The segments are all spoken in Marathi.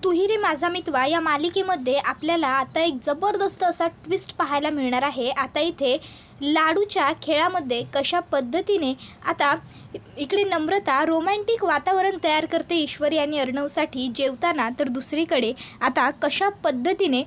तू ही रे माझा मितवा या मालिकेमध्ये आपल्याला आता एक जबरदस्त असा ट्विस्ट पाहायला मिळणार आहे। आता इथे लाडूच्या खेळामध्ये कशा पद्धतीने आता इकडे नम्रता रोमॅन्टिक वातावरण तयार करते ईश्वरी आणि अर्णवसाठी जेवताना, तर दुसरीकडे आता कशा पद्धतीने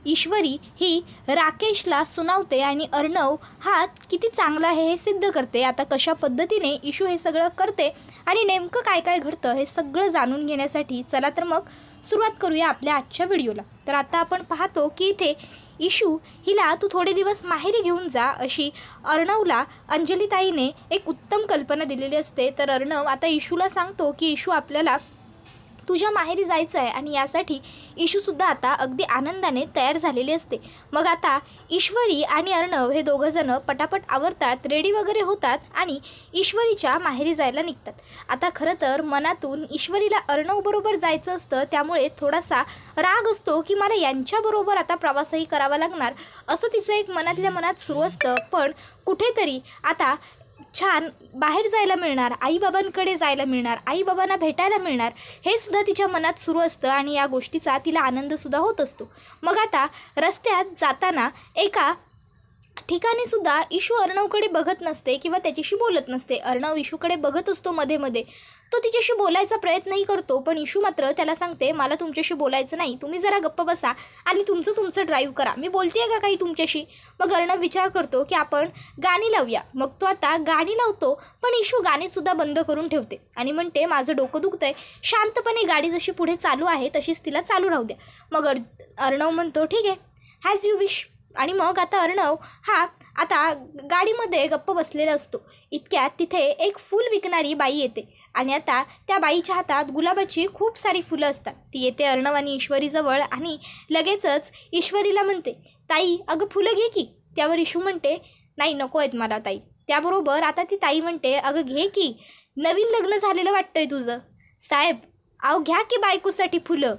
ईश्वरी ही राकेशला सुनावते आणि अर्णव हा किती चांगला आहे हे सिद्ध करते। आता कशा पद्धतीने ईशू हे सगळं करते आणि नेमकं काय काय घडतं हे सगळं जाणून घेण्यासाठी चला तर मग सुरुवात करूया आपल्या आजच्या व्हिडिओला। तर आता आपण पाहतो की इथे ईशू हिला तू थोडे दिवस माहेरी घेऊन जा अशी अर्णवला अंजलीताईने एक उत्तम कल्पना दिलेली असते। तर अर्णव आता ईशूला सांगतो की ईशू आपल्याला तुझ्या माहेरी जायचं आहे आणि यासाठी ईशूसुद्धा आता अगदी आनंदाने तयार झालेली असते। मग आता ईश्वरी आणि अर्णव हे दोघंजणं पटापट आवरतात, रेडी वगैरे होतात आणि ईश्वरीच्या माहेरी जायला निघतात। आता खरं तर मनातून ईश्वरीला अर्णवबरोबर जायचं असतं, त्यामुळे थोडासा राग असतो की मला यांच्याबरोबर आता प्रवासही करावा लागणार असं तिचं एक मनातल्या मनात सुरू असतं। पण कुठेतरी आता छान बाहेर जायला मिळणार, आईबाबांकडे जायला मिळणार, आईबाबांना भेटायला मिळणार हे सुद्धा तिच्या मनात सुरू असतं आणि या गोष्टीचा तिला आनंदसुद्धा होत असतो। मग आता रस्त्यात जाताना एका ठिकाणी सुद्धा ईशू अर्णवकडे बघत नसते किंवा त्याच्याशी बोलत नसते। अर्णव ईशूकडे बघत असतो, मध्ये मध्ये तो तिच्याशी बोलायचा प्रयत्नही करतो, पण ईशू मात्र त्याला सांगते मला तुमच्याशी बोलायचं नाही, तुम्ही जरा गप्प बसा आणि तुमचं ड्राईव्ह करा, मी बोलतेय का काही तुमच्याशी। मग अर्णव विचार करतो की आपण गाणी लावूया। मग तो आता गाणी लावतो, पण ईशू गाणीसुद्धा बंद करून ठेवते आणि म्हणते माझं डोकं दुखतंय, शांतपणे गाडी जशी पुढे चालू आहे तशीच तिला चालू राहू द्या। मग अर्णव म्हणतो ठीक आहे, हॅज यू विश। आणि मग आता अर्णव हा आता गाडीमध्ये गप्प बसलेला असतो। इतक्यात तिथे एक फूल विकणारी बाई येते आणि आता त्या बाईच्या हातात गुलाबाची खूप सारी फुलं असतात। ती येते अर्णव आणि ईश्वरीजवळ आणि लगेचच ईश्वरीला म्हणते ताई अगं फुलं घे की। त्यावर ईशू म्हणते नाही नको आहेत मला ताई। त्याबरोबर आता ती ताई म्हणते अगं घे की, नवीन लग्न झालेलं वाटतंय तुझं। साहेब अहो घ्या की बायकोसाठी फुलं।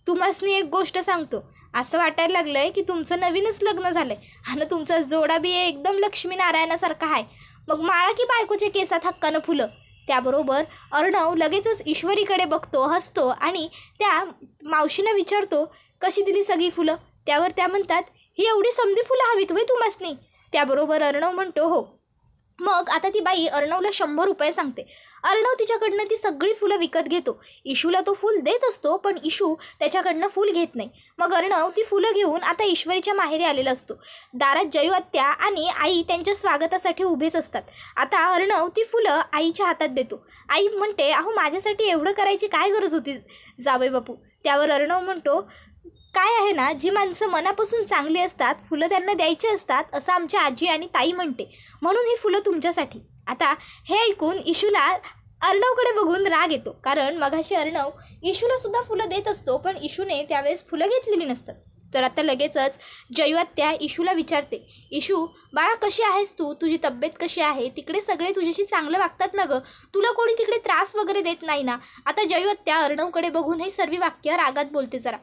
तुम्हासनी एक गोष्ट सांगतो, असं वाटायला लागलं आहे की तुमचं नवीनच लग्न झालं आहे आणि तुमचा जोडा बी एकदम लक्ष्मीनारायणासारखा आहे, मग माळा की बायकोच्या केसात हक्कानं फुलं। त्याबरोबर अर्णव लगेचच ईश्वरीकडे बघतो, हसतो आणि त्या मावशीनं विचारतो कशी दिली सगळी फुलं। त्यावर त्या म्हणतात ही एवढी समधी फुलं हवीत होय तुम्हासनी। त्याबरोबर अर्णव म्हणतो हो। मग आता ती बाई अर्णवला 100 रुपये सांगते। अर्णव तिच्याकडनं ती सगळी फुलं विकत घेतो। ईशूला तो फूल देत असतो, पण ईशू त्याच्याकडनं फूल घेत नाही। मग अर्णव ती फुलं घेऊन आता ईश्वरीच्या माहेरी आलेला असतो। दारात जयू आत्या आणि आई त्यांच्या स्वागतासाठी उभेच असतात। आता अर्णव ती फुलं आईच्या हातात देतो। आई म्हणते अहो माझ्यासाठी एवढं करायची काय गरज होती जावई बापू। त्यावर अर्णव म्हणतो काय आहे ना, जी माणसं मनापासून चांगली असतात फुलं त्यांना द्यायची असतात असं आमच्या आजी आणि ताई म्हणते, म्हणून ही फुलं तुमच्यासाठी। आता हे ऐकून ईशूला अर्णवकडे बघून राग येतो, कारण मगाशी अर्णव ईशूला सुद्धा फुलं देत असतो, पण ईशूने त्यावेळेस फुलं घेतलेली नसतात। तर आता लगेचच जयू आत्या ईशूला विचारते ईशू बाळा कशी आहेस तू, तुझी तब्येत कशी आहे, तिकडे सगळे तुझ्याशी चांगलं वागतात ना गं, तुला कोणी तिकडे त्रास वगैरे देत नाही ना। आता जयू आत्या अर्णवकडे बघून हे सर्व वाक्य रागात बोलते जरा।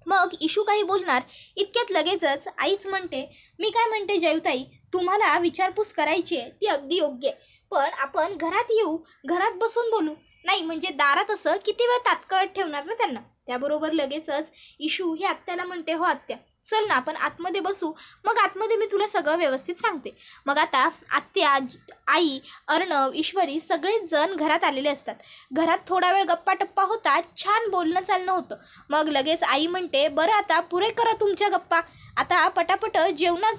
मग ईशू काही बोलणार इतक्यात लगेचच आईच म्हणते मी काय म्हणते जयूताई, तुम्हाला विचारपूस करायची आहे ती अगदी योग्य आहे, पण आपण घरात येऊ, घरात बसून बोलू, नाही म्हणजे दारात असं किती वेळ तात्काळ ठेवणार ना त्यांना। त्याबरोबर लगेचच ईशू ही आत्याला म्हणते हो आत्या चल ना आपण आतमध्ये बसू, मग आतमध्ये मी तुला सगळं व्यवस्थित सांगते। मग आता आत्या, आई, अर्णव, ईश्वरी सगळेच जण घरात आलेले असतात। घरात थोडा वेळ गप्पा टप्पा होतात, छान बोलणं चालणं होतं। मग लगेच आई म्हणते बरं आता पुरे करा तुमच्या गप्पा, आता पटापट जेवण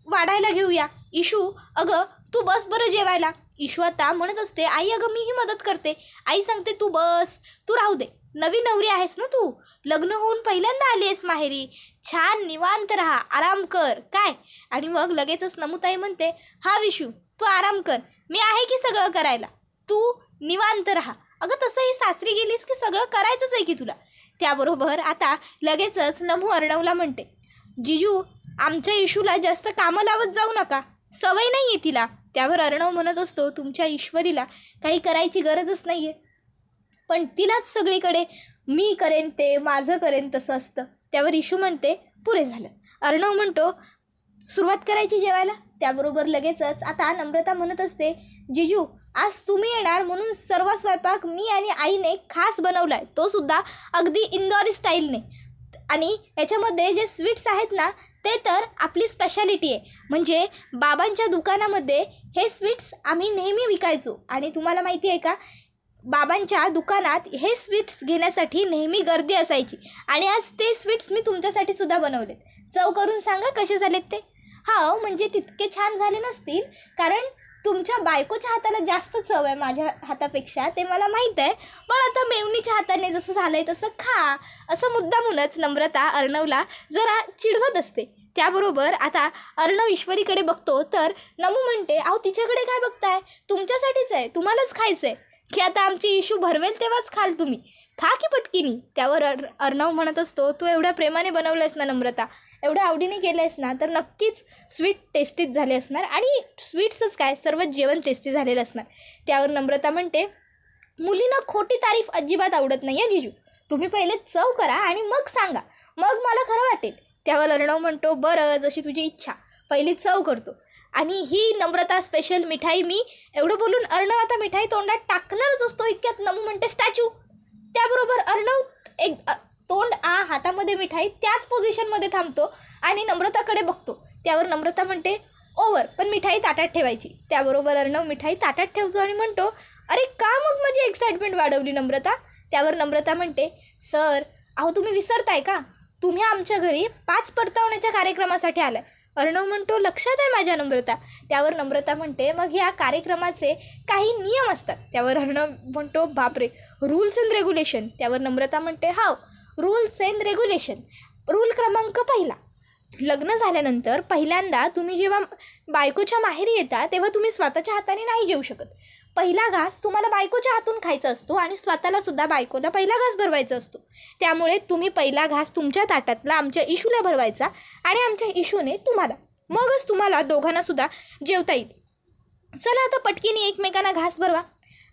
वाढायला घेऊया। ईशू अगं तू बस बरं जेवायला। ईशू आता म्हणत असते आई अगं मीही मदत करते। आई सांगते तू बस, तू राहू दे, नवी नवरी आहेस ना तू, लग्न होऊन पहिल्यांदा आली आहेस माहेरी, छान निवांत राहा, आराम कर काय। आणि मग लगेचच नमुताई म्हणते हा विशू तू आराम कर, मी आहे की सगळं करायला, तू निवांत राहा। अगं तसंही सासरी गेलीस की सगळं करायचंच आहे की तुला। त्याबरोबर आता लगेचच नमू अर्णवला म्हणते जिजू आमच्या ईशूला जास्त कामं लावत जाऊ नका, सवय नाही आहे तिला। त्यावर अर्णव म्हणत असतो तुमच्या ईश्वरीला काही करायची गरजच नाही आहे, पण तिलाच सगळीकडे मी करेन ते माझं करेन तसं असतं। त्यावर ईशू म्हणते पुरे झालं। अर्णव म्हणतो सुरुवात करायची जेवायला। त्याबरोबर लगेचच आता नम्रता म्हणत असते जिजू आज तुम्ही येणार म्हणून सर्व स्वयंपाक मी आणि आईने खास बनवला आहे, तो सुद्धा अगदी इंदोरी स्टाईलने. आणि याच्यामध्ये जे स्वीट्स आहेत ना ते तर आपली स्पेशालिटी आहे. म्हणजे बाबांच्या दुकानामध्ये हे स्वीट्स आम्ही नेहमी विकायचो. आणि तुम्हाला माहिती आहे का, बाबांच्या दुकानात हे स्वीट्स घेण्यासाठी नेहमी गर्दी असायची. आणि आज ते स्वीट्स मी तुमच्यासाठी सुद्धा बनवलेत. चव करून सांगा कसे झालेत ते. हा म्हणजे तितके छान झाले नसतील, कारण तुमच्या बायकोच्या हाताला जास्त चव आहे माझ्या हातापेक्षा, ते मला माहीत आहे. पण आता मेवणीच्या हाताने जसं झालं आहे तसं खा, असं मुद्दामूनच नम्रता अर्णवला जरा चिडवत असते. त्याबरोबर आता अर्णव ईश्वरीकडे बघतो तर नमू म्हणते, अहो तिच्याकडे काय बघताय, तुमच्यासाठीच आहे, तुम्हालाच खायचं आहे की आता आमची इशू भरवेल तेव्हाच खाल तुम्ही, खा की पटकीनी. त्यावर अर्णव म्हणत असतो, तू एवढ्या प्रेमाने बनवलंयस ना नम्रता, एवढ्या आवडीने केलं आहेस ना, तर नक्कीच स्वीट टेस्टीच झाले असणार. आणि स्वीट्सच काय, सर्व जेवण टेस्टी झालेलं असणार. त्यावर नम्रता म्हणते, मुलींना खोटी तारीफ अजिबात आवडत नाही आहे जिजू, तुम्ही पहिले चव करा आणि मग सांगा, मग मला खरं वाटेल. त्यावर अर्णव म्हणतो, बरं जशी तुझी इच्छा, पहिली चव करतो. आणि ही नम्रता स्पेशल मिठाई मी, एवढं बोलून अर्णव आता मिठाई तोंडात टाकणारच असतो, इतक्यात नमू म्हणते स्टॅच्यू. त्याबरोबर अर्णव एक तोंड हातामध्ये मिठाई त्याच पोझिशनमध्ये थांबतो आणि नम्रताकडे बघतो. त्यावर नम्रता म्हणते, ओव्हर, पण मिठाई ताटात ठेवायची. त्याबरोबर अर्णव मिठाई ताटात ठेवतो आणि म्हणतो, अरे का मग माझी एक्साइटमेंट वाढवली नम्रता. त्यावर नम्रता म्हणते, सर अहो तुम्ही विसरताय का, तुम्ही आमच्या घरी 5 परतावण्याच्या कार्यक्रमासाठी आलाय. अर्णव म्हणतो, लक्षात आहे माझ्या नम्रता. त्यावर नम्रता म्हणते, मग या कार्यक्रमाचे काही नियम असतात. त्यावर अर्णव म्हणतो, बापरे, रूल्स अँड रेग्युलेशन. त्यावर नम्रता म्हणते, हाव, रूल्स अँड रेग्युलेशन. रूल क्रमांक पहिला, लग्न झाल्यानंतर पहिल्यांदा तुम्ही जेव्हा बायकोच्या माहेरी येता तेव्हा तुम्ही स्वतःच्या हाताने नाही जेवू शकत. पहिला घास तुम्हाला बायकोच्या हातून खायचा असतो आणि स्वतःला सुद्धा बायकोला पहिला घास भरवायचा असतो. त्यामुळे तुम्ही पहिला घास तुमच्या ताटातला आमच्या इशूला भरवायचा आणि आमच्या इशूने तुम्हाला, मगच तुम्हाला दोघांना सुद्धा जेवता येईल. चला आता पटकीने एकमेकांना घास भरवा.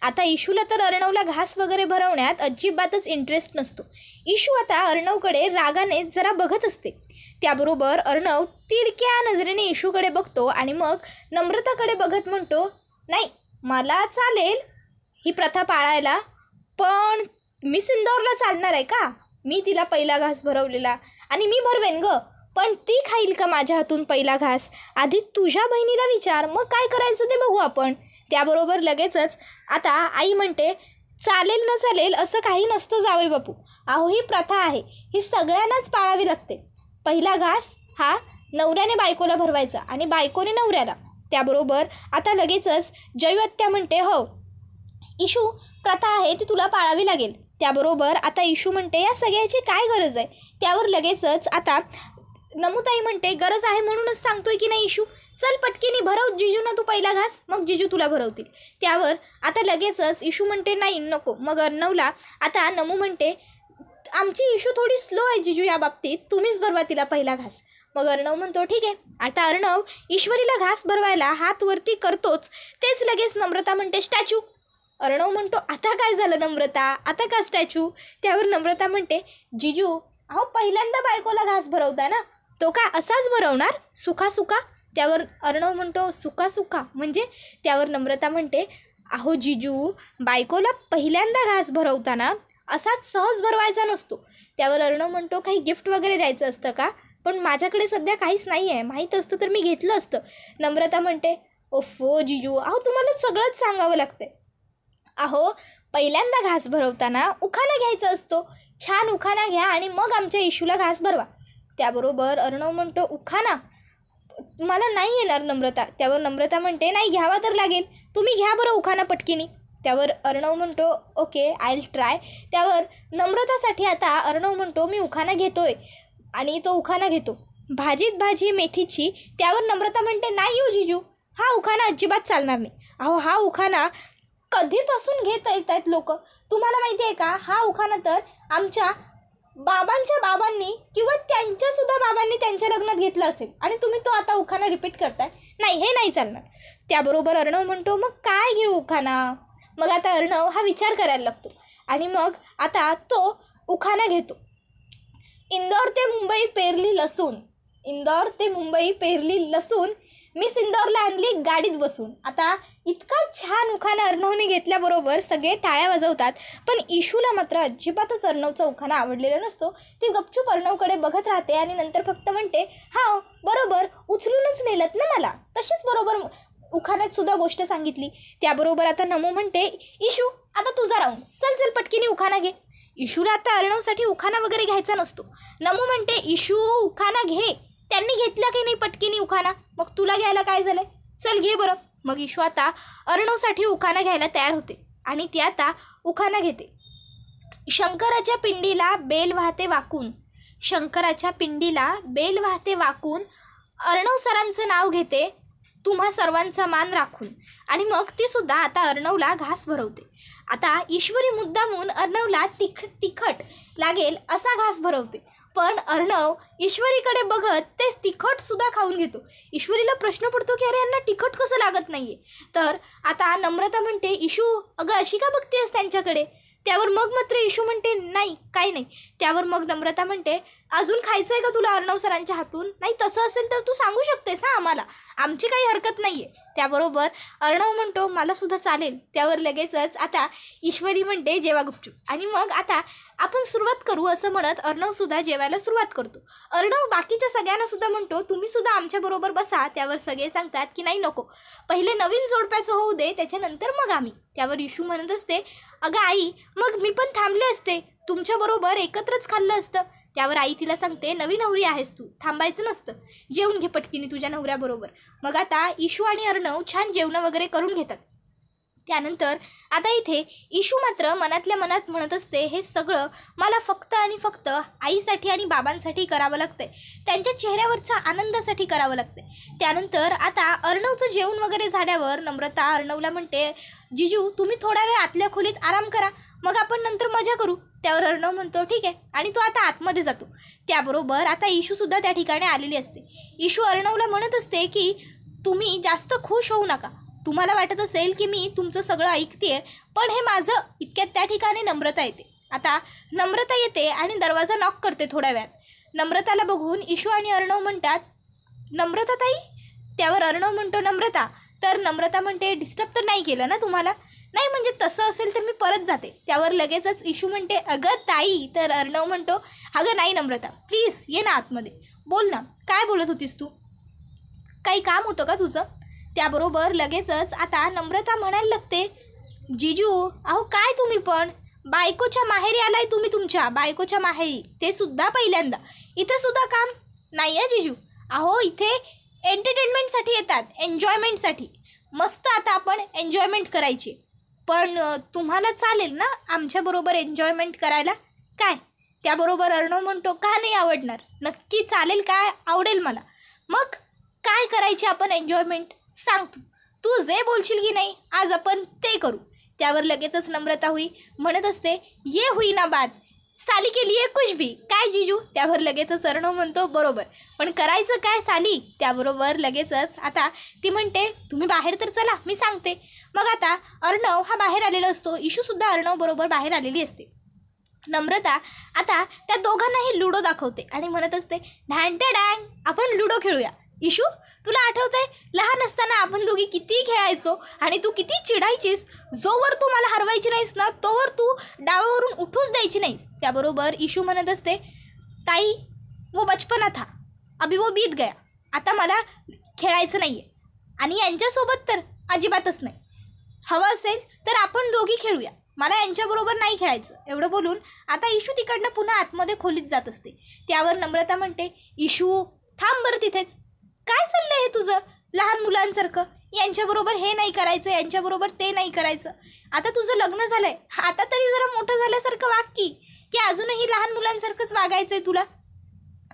आता इशूला तर अर्णवला घास वगैरे भरवण्यात अजिबातच इंटरेस्ट नसतो. इशू आता अर्णवकडे रागाने जरा बघत असते. त्याबरोबर अर्णव तिरक्या नजरेने इशूकडे बघतो आणि मग नम्रताकडे बघत म्हणतो, नाही मला चालेल ही प्रथा पाळायला, पण मिस इंदौरला चालणार आहे का, मी तिला पहिला घास भरवलेला आणि मी भरवेन ग, पण ती खाईल का माझ्या हातून पहिला घास, आधी तुझ्या बहिणीला विचार, मग काय करायचं ते बघू आपण. त्याबरोबर लगेचच आता आई म्हणते, चालेल न चालेल असं काही नसतं जावई बापू, अहो ही प्रथा आहे, ही सगळ्यांनाच पाळावी लागते. पहिला घास हा नवऱ्याने बायकोला भरवायचा आणि बायकोने नवऱ्याला. त्याबरोबर आता लगेचच जयवत्या म्हणते, हो इशू प्रथा आहे ती तुला पाळावी लागेल. त्याबरोबर आता इशू म्हणते, या सगळ्याची काय गरज आहे. त्यावर लगेचच आता नमुताई म्हणते, गरज आहे म्हणूनच सांगतोय की नाही इशू, चल पटकीने भरव जिजूना तू पहिला घास, मग जिजू तुला भरवतील. त्यावर आता लगेचच इशू म्हणते, नाही नको. मग अर्णवला आता नमू म्हणते, आमची इशू थोडी स्लो आहे जिजू या बाबतीत, तुम्हीच भरवा तिला पहिला घास. मग अर्णव म्हणतो, ठीक आहे. आता अर्णव ईश्वरीला घास भरवायला हात वरती करतोच, तेच लगेच नम्रता म्हणते, स्टॅच्यू. अर्णव म्हणतो, आता काय झालं नम्रता, आता का स्टॅच्यू. त्यावर नम्रता म्हणते, जिजू अहो पहिल्यांदा बायकोला घास भरवता ना, तो का असाच भरवणार सुखा सुखा. त्यावर अर्णव म्हणतो, सुका सुका म्हणजे. त्यावर नम्रता म्हणते, अहो जिजू बायकोला पहिल्यांदा घास भरवताना असाच सहज भरवायचा नसतो. त्यावर अर्णव म्हणतो, काही गिफ्ट वगैरे द्यायचं असतं का, पण माझ्याकडे सध्या काहीच नाही आहे, माहीत असतं तर मी घेतलं असतं. नम्रता म्हणते, ओफो जिजू अहो तुम्हाला सगळंच सांगावं लागतंय. अहो पहिल्यांदा घास भरवताना उखाणा घ्यायचा असतो, छान उखाणा घ्या आणि मग आमच्या इशूला घास भरवा. त्याबरोबर अर्णव म्हणतो, उखाणा मला नाही येणार नम्रता. त्यावर नम्रता म्हणते, नाही घ्यावा तर लागेल, तुम्ही घ्या बरं उखाणा पटकीनी. त्यावर अर्णव म्हणतो, ओके आय विल ट्राय. त्यावर नम्रतासाठी आता अर्णव म्हणतो, मी उखाणा घेतोय आणि तो उखाणा घेतो. भाजीत भाजी मेथीची. त्यावर नम्रता म्हणते, नाही हो जिजू हा उखाणा अजिबात चालणार नाही. अहो हा उखाणा कधीपासून घेत येत आहेत लोक, तुम्हाला माहिती आहे का, हा उखाणा तर आमच्या बाबांच्या बाबांनी किंवा त्यांच्यासुद्धा बाबांनी त्यांच्या लग्नात घेतलं असेल आणि तुम्ही तो आता उखाणा रिपीट करताय, नाही हे नाही चालणार. त्याबरोबर अर्णव म्हणतो, मग काय घेऊ उखाणा. मग आता अर्णव हा विचार करायला लागतो आणि मग आता तो उखाणा घेतो. इंदौर ते मुंबई पेरली लसूण, इंदौर ते मुंबई पेरली लसूण, मिस इंदौरला आणली गाडीत बसून. आता इतका छान उखाणा अर्णवने घेतल्याबरोबर सगळे टाळ्या वाजवतात. पण इशूला मात्र अजिबातच अर्णवचा उखाणा आवडलेला नसतो. ती गपचूप अर्णवकडे बघत राहते आणि नंतर फक्त म्हणते, हा बरोबर, उचलूनच नेलत ना मला. तशीच बरोबर उखाण्यात सुद्धा गोष्ट सांगितली. त्याबरोबर आता नमू म्हणते, इशू आता तुझा राऊंड, चल चल पटकीने उखाणा घे. इशूला आता अर्णवसाठी उखाणा वगैरे घ्यायचा नसतो. नमू म्हणते, इशू उखाणा घे. त्यांनी घेतला की नाही पटकीने उखाणा, मग तुला घ्यायला काय झालंय, चल घे बरं. मग इशू आता अर्णवसाठी उखाणा घ्यायला तयार होते आणि ती आता उखाणा घेते. शंकराच्या पिंडीला बेल वाहते वाकून, शंकराच्या पिंडीला बेल वाहते वाकून, अर्णव सरांचं नाव घेते तुम्हा सर्वांचा मान राखून. आणि मग ती सुद्धा आता अर्णवला घास भरवते. आता ईश्वरी मुद्दामून अर्णवला तिखट लागेल असा घास भरवते. पण अर्णव ईश्वरीकडे बघत तेच तिखट सुद्धा खाऊन घेतो. ईश्वरीला प्रश्न पडतो की अरे यांना तिखट कसं लागत नाहीये. तर आता नम्रता म्हणते, इशू अगं अशी का बघतेस त्यांच्याकडे. त्यावर मग मात्र इशू म्हणते, नाही काही नाही. त्यावर मग नम्रता म्हणते, अजून खायचं आहे का तुला अर्णव सरांच्या हातून. नाही तसं असेल तर तू सांगू शकतेस ना आम्हाला, आमची काही हरकत नाही आहे. त्याबरोबर अर्णव म्हणतो, मला सुद्धा चालेल. त्यावर लगेचच आता ईश्वरी म्हणते, जेवा गुपचूप. आणि मग आता आपण सुरुवात करू असं म्हणत अर्णवसुद्धा जेवायला सुरुवात करतो. अर्णव बाकीच्या सगळ्यांना सुद्धा म्हणतो, तुम्ही सुद्धा आमच्याबरोबर बसा. त्यावर सगळे सांगतात की नाही नको, पहिले नवीन जोडप्याचं होऊ दे, त्याच्यानंतर मग आम्ही. त्यावर इशू म्हणत असते, अगं आई मग मी पण थांबले असते, तुमच्याबरोबर एकत्रच खाल्लं असतं. त्यावर आई तिला सांगते, नवी नवरी आहेस तू, थांबायचं नसतं, जेवून घे पटकीने तुझ्या नवऱ्याबरोबर. मग आता इशू आणि अर्णव छान जेवणं वगैरे करून घेतात. त्यानंतर आता इथे इशू मात्र मनातल्या मनात म्हणत असते, हे सगळं मला फक्त आणि फक्त आईसाठी आणि बाबांसाठी करावं लागतंय, त्यांच्या चेहऱ्यावरच्या आनंदासाठी करावं लागतंय. त्यानंतर आता अर्णवचं जेवण वगैरे झाल्यावर नम्रता अर्णवला म्हणते, जिजू तुम्ही थोडा वेळ आतल्या खोलीत आराम करा, मग आपण नंतर मजा करू. त्यावर अर्णव म्हणतो, ठीक आहे, आणि तो आता आतमध्ये जातो. त्याबरोबर आता इशूसुद्धा त्या ठिकाणी आलेली असते. इशू अर्णवला म्हणत असते की तुम्ही जास्त खुश होऊ नका. तुम्हाला वाटत असेल की मी तुमचं सगळं ऐकते, पण हे माझं. इतक्यात त्या ठिकाणी नम्रता येते. आता नम्रता येते आणि दरवाजा नॉक करते थोड्या वेळात. नम्रताला बघून इशू आणि अर्णव म्हणतात, नम्रता ताई. त्यावर अर्णव म्हणतो, नम्रता. तर नम्रता म्हणते, डिस्टर्ब तर नाही केलं ना तुम्हाला. नाही म्हणजे तसं असेल तर मी परत जाते. त्यावर लगेचच इशू म्हणते, अगं ताई. तर अर्णव म्हणतो, अगं नाही नम्रता, प्लीज ये ना आतमध्ये, बोल ना, काय बोलत होतीस तू, काही काम होतं का तुझं. त्याबरोबर लगेचच आता नम्रता म्हणायला लागते, जिजू अहो काय तुम्ही पण बायकोच्या माहेरी आलाय तुम्ही, तुमच्या बायकोच्या माहेरी, ते सुद्धा पहिल्यांदा. इथे सुद्धा काम नाही आहे जिजू. अहो इथे एंटरटेनमेंटसाठी येतात, एन्जॉयमेंटसाठी. मस्त आता आपण एन्जॉयमेंट करायची. पण तुम्हाला चालेल ना आमच्याबरोबर एन्जॉयमेंट करायला काय. त्याबरोबर अर्णव म्हणतो, का नाही आवडणार, नक्की चालेल, काय आवडेल मला. मग काय करायची आपण एन्जॉयमेंट सांग तू जे बोलशील की नाही आज आपण ते करू. त्यावर लगेचच नम्रता म्हणत असते, ये हुई ना बात साली के लिए कुछ भी. काय जिजू. त्यावर लगेचच अर्णव म्हणतो, बरोबर, पण करायचं काय साली. त्याबरोबर लगेचच आता ती म्हणते, तुम्ही बाहेर तर चला मी सांगते. मग आता अर्णव हा बाहेर आलेला असतो. इशूसुद्धा अर्णव बरोबर बाहेर आलेली असते. नम्रता आता त्या दोघांनाही लुडो दाखवते आणि म्हणत असते, ढॅंट्या डँग आपण लुडो खेळूया. इशू तुला आठवतंय लहान असताना आपण दोघी किती खेळायचो आणि तू किती चिडायचीस. जोवर तू मला हरवायची नाहीस ना तोवर तू डावावरून उठूच द्यायची नाहीस. त्याबरोबर इशू म्हणत असते, ताई वो बचपना था अभी वो बीत गया, आता मला खेळायचं नाही आहे आणि यांच्यासोबत तर अजिबातच नाही. हवं असेल तर आपण दोघी खेळूया, मला यांच्याबरोबर नाही खेळायचं. एवढं बोलून आता इशू तिकडनं पुन्हा आतमध्ये खोलीत जात असते. त्यावर नम्रता म्हणते, इशू थांब बरं तिथेच, काय चाललंय हे तुझं लहान मुलांसारखं. यांच्याबरोबर हे नाही करायचं, यांच्याबरोबर ते नाही करायचं. आता तुझं लग्न झालं आहे, आता तरी जरा मोठं झाल्यासारखं वाग की अजूनही लहान मुलांसारखंच वागायचं आहे तुला.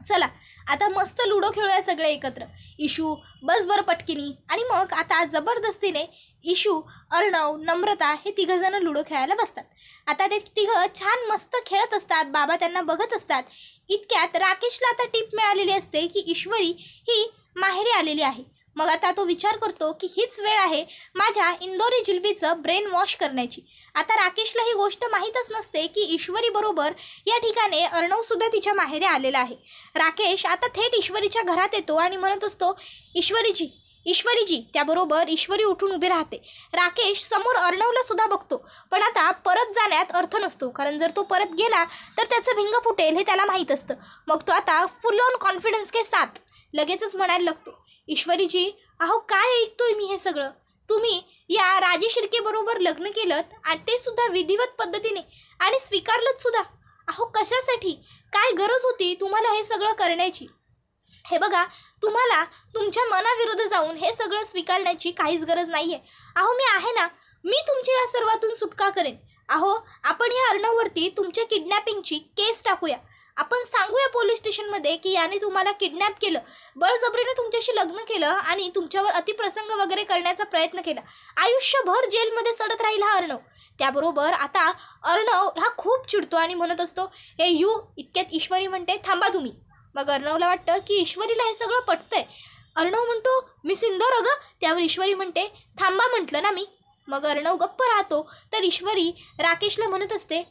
चला आता मस्त लुडो खेळूया सगळे एकत्र. इशू बस बरं पटकिनी. आणि मग आता जबरदस्तीने इशू, अर्णव, नम्रता हे तिघंजणं लुडो खेळायला बसतात. आता ते तिघं छान मस्त खेळत असतात. बाबा त्यांना बघत असतात. इतक्यात राकेशला आता टिप मिळालेली असते की ईश्वरी ही माहेरी आलेली आहे. मग आता तो विचार करतो की हीच वेळ आहे माझ्या इंदोरी जिलबीचं ब्रेन वॉश करण्याची. आता राकेशला ही गोष्ट माहीतच नसते की ईश्वरी बरोबर या ठिकाणी अर्णवसुद्धा तिच्या माहेरी आलेला आहे. राकेश आता थेट ईश्वरीच्या घरात येतो आणि म्हणत असतो, ईश्वरीजी ईश्वरीजी, त्याबरोबर ईश्वरी उठून उभी राहते. राकेश समोर अर्णवला सुद्धा बघतो, पण आता परत जाण्यात अर्थ नसतो, कारण जर तो परत गेला तर त्याचं भिंग फुटेल हे त्याला माहीत असतं. मग तो आता फुल ऑन कॉन्फिडन्स के साथ लगेचच म्हणायला लागतो, ईश्वरीजी अहो काय ऐकतोय मी हे सगळं. तुम्ही या राजे शिर्केबरोबर लग्न केलं आणि ते सुद्धा विधिवत पद्धतीने आणि स्वीकारलंच सुद्धा. अहो कशासाठी, काय गरज होती तुम्हाला हे सगळं करण्याची. हे बघा, तुम्हाला तुमच्या मनाविरुद्ध जाऊन हे सगळं स्वीकारण्याची काहीच गरज नाही आहे. अहो मी आहे ना, मी तुमच्या या सर्वातून सुटका करेन. अहो आपण या अर्णववरती तुमच्या किडनॅपिंगची केस टाकूया. आपण सांगूया पोलीस स्टेशनमध्ये की याने तुम्हाला किडनॅप केलं, बळजबरीने तुमच्याशी लग्न केलं आणि तुमच्यावर अतिप्रसंग वगैरे करण्याचा प्रयत्न केला. आयुष्यभर जेलमध्ये सडत राहील हा अर्णव. त्याबरोबर आता अर्णव हा खूप चिडतो आणि म्हणत असतो, हे यू. इतक्यात ईश्वरी म्हणते, थांबा तुम्ही. मग अर्णवला वाटतं की ईश्वरीला हे सगळं पटतंय. अर्णव म्हणतो, मी सिंदूर अगं. त्यावर ईश्वरी म्हणते, थांबा म्हटलं ना मी. मग अर्णव गप्प राहतो. तर ईश्वरी राकेशला म्हणत असते,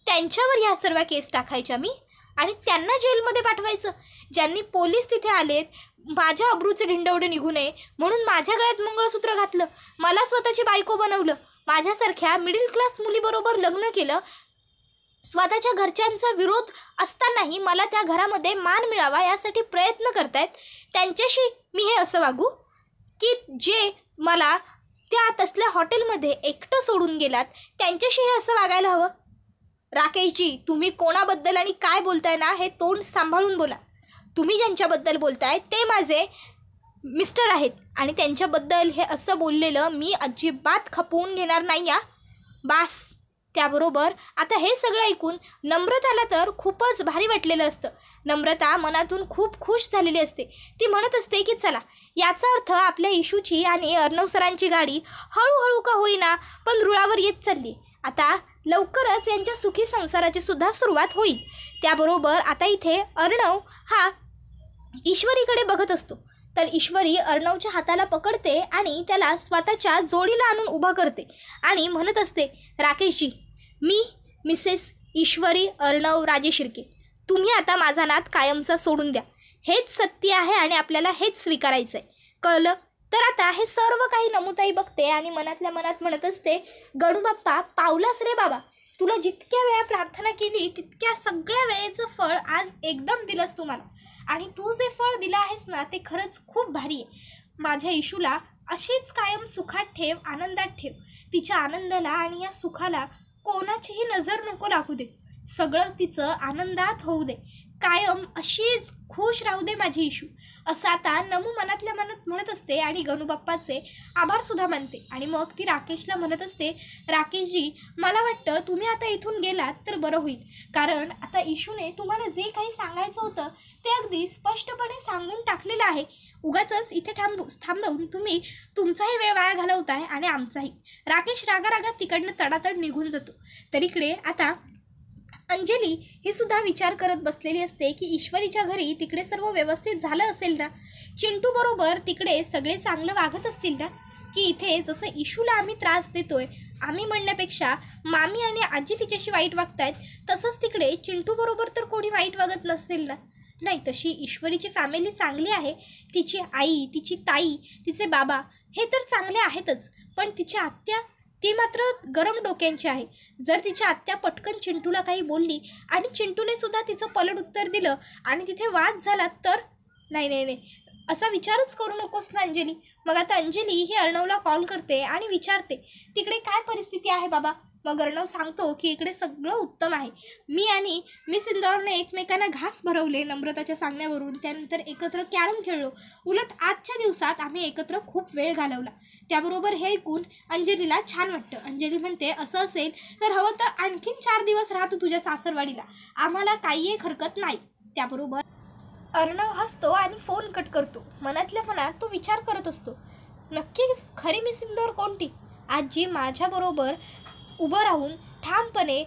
त्यांच्यावर ह्या सर्व केस टाकायच्या मी आणि त्यांना जेलमध्ये पाठवायचं. ज्यांनी पोलीस तिथे आलेत, माझ्या अब्रूचे ढिंडवडे निघू नये म्हणून माझ्या गळ्यात मंगळसूत्र घातलं, मला स्वतःची बायको बनवलं, माझ्यासारख्या मिडल क्लास मुलीबरोबर लग्न केलं, स्वतःच्या घरच्यांचा विरोध असतानाही मला त्या घरामध्ये मान मिळावा यासाठी प्रयत्न करतायत. त्यांच्याशी मी हे असं वागू की जे मला त्या तसल्या हॉटेलमध्ये एकटं सोडून गेलात त्यांच्याशी हे असं वागायला हवं. राकेशजी, तुम्ही कोणाबद्दल आणि काय बोलताय ना हे तोंड सांभाळून बोला. तुम्ही ज्यांच्याबद्दल बोलताय ते माझे मिस्टर आहेत आणि त्यांच्याबद्दल हे असं बोललेलं मी अजिबात खपवून घेणार नाही या. बास. त्याबरोबर आता हे सगळं ऐकून नम्रताला तर खूपच भारी वाटलेलं असतं. नम्रता मनातून खूप खुश झालेली असते. ती म्हणत असते की चला, याचा अर्थ आपल्या इशूची आणि अर्णव सरांची गाडी हळूहळू का होईना पण रुळावर येत चालली. आता लवकरच यांच्या सुखी संसाराची सुद्धा सुरुवात होईल. त्याबरोबर आता इथे अर्णव हा ईश्वरीकडे बघत असतो. तर ईश्वरी अर्णवच्या हाताला पकडते आणि त्याला स्वतःच्या जोडीला आणून उभा करते आणि म्हणत असते, राकेशजी, मी मिसेस ईश्वरी अर्णव राजे शिर्के, तुम्ही आता माझा नाद कायमचा सोडून द्या. हेच सत्य आहे आणि आपल्याला हेच स्वीकारायचं आहे, कळलं. तर आता हे सर्व काही नमुताई बघते आणि मनातल्या मनात म्हणत असते, गणूबाप्पा पावलास रे बाबा, तुला जितक्या वेळा प्रार्थना केली तितक्या सगळ्या वेळेचं फळ आज एकदम दिलंस तुम्हाला. आणि तू जे फळ दिलं आहेस ना ते खरंच खूप भारी आहे. माझ्या इशूला अशीच कायम सुखात ठेव, आनंदात ठेव. तिच्या आनंदाला आणि या सुखाला कोणाचीही नजर नको लागू दे. सगळं तिचं आनंदात होऊ दे. कायम अशीच खुश राहू दे माझी इशू. असं आता नमू मनातल्या मनात म्हणत असते आणि गणूबाप्पाचे आभारसुद्धा मानते. आणि मग ती राकेशला म्हणत असते, राकेशजी, मला वाटतं तुम्ही आता इथून गेलात तर बरं होईल. कारण आता इशूने तुम्हाला जे काही सांगायचं होतं ते अगदी स्पष्टपणे सांगून टाकलेलं आहे. उगाचच इथे थांबवून तुम्ही तुमचाही वेळ वाया घालवताय आणि आमचाही. राकेश रागारागात तिकडनं तडातड निघून जातो. तर इकडे आता अंजली ही सुद्धा विचार करत बसलेली असते की ईश्वरीच्या घरी तिकडे सर्व व्यवस्थित झालं असेल ना, चिंटू बरोबर तिकडे सगळे चांगलं वागत असतील ना, की इथे जसं इशूला आम्ही त्रास देतोय आम्ही म्हणण्यापेक्षा मामी आणि आजी तिच्याशी वाईट वागतायत, तसंच तिकडे चिंटू बरोबर तर कोणी वाईट वागत नसेल ना. नाही, तशी ईश्वरीची फॅमिली चांगली आहे. तिची आई, तिची ताई, तिचे बाबा हे तर चांगले आहेतच, पण तिची आत्या ती मात्र गरम डोक्यांची आहे. जर तिच्या आत्या पटकन चिंटूला काही बोलली आणि चिंटूने सुद्धा तिचं पलट उत्तर दिलं आणि तिथे वाद झाला तर नाही, असा विचारच करू नकोस ना अंजली. मग आता अंजली ही अर्णवला कॉल करते आणि विचारते, तिकडे काय परिस्थिती आहे बाबा. मग अर्णव सांगतो की इकडे सगळं उत्तम आहे. मी आणि मिस इंदौरने एकमेकांना घास भरवले नम्रताच्या सांगण्यावरून. त्यानंतर एकत्र कॅरम खेळलो. उलट आजच्या दिवसात आम्ही एकत्र खूप वेळ घालवला. त्याबरोबर हे ऐकून अंजलीला छान वाटतं. अंजली म्हणते, असं असेल तर हवं तर आणखीन 4 दिवस राहतो तुझ्या सासरवाडीला, आम्हाला काही एक हरकत नाही. त्याबरोबर अर्णव हसतो आणि फोन कट करतो. मनातल्या मनात तो विचार करत असतो, नक्की खरी मिस इंदौर कोणती? आजी माझ्याबरोबर उभं राहून ठामपणे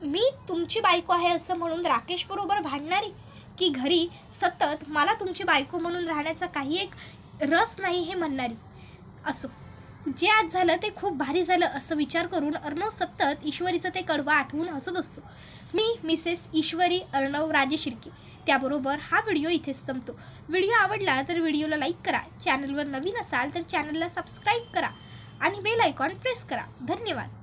मी तुमची बायको आहे असं म्हणून राकेश बरोबर भांडणारी, की घरी सतत मला तुमची बायको म्हणून राहण्याचा काही एक रस नाही हे म्हणणारी. असो, जे आज झालं ते खूप भारी झालं असं विचार करून अर्णव सतत ईश्वरीचं ते कडवं आठवून हसत असतो. मी मिसेस ईश्वरी अर्णव राजे शिर्के. त्याबरोबर हा व्हिडिओ इथेच संपतो. व्हिडिओ आवडला तर व्हिडिओला लाईक करा, चॅनलवर नवीन असाल तर चॅनलला सबस्क्राईब करा आणि बेल आयकॉन प्रेस करा. धन्यवाद.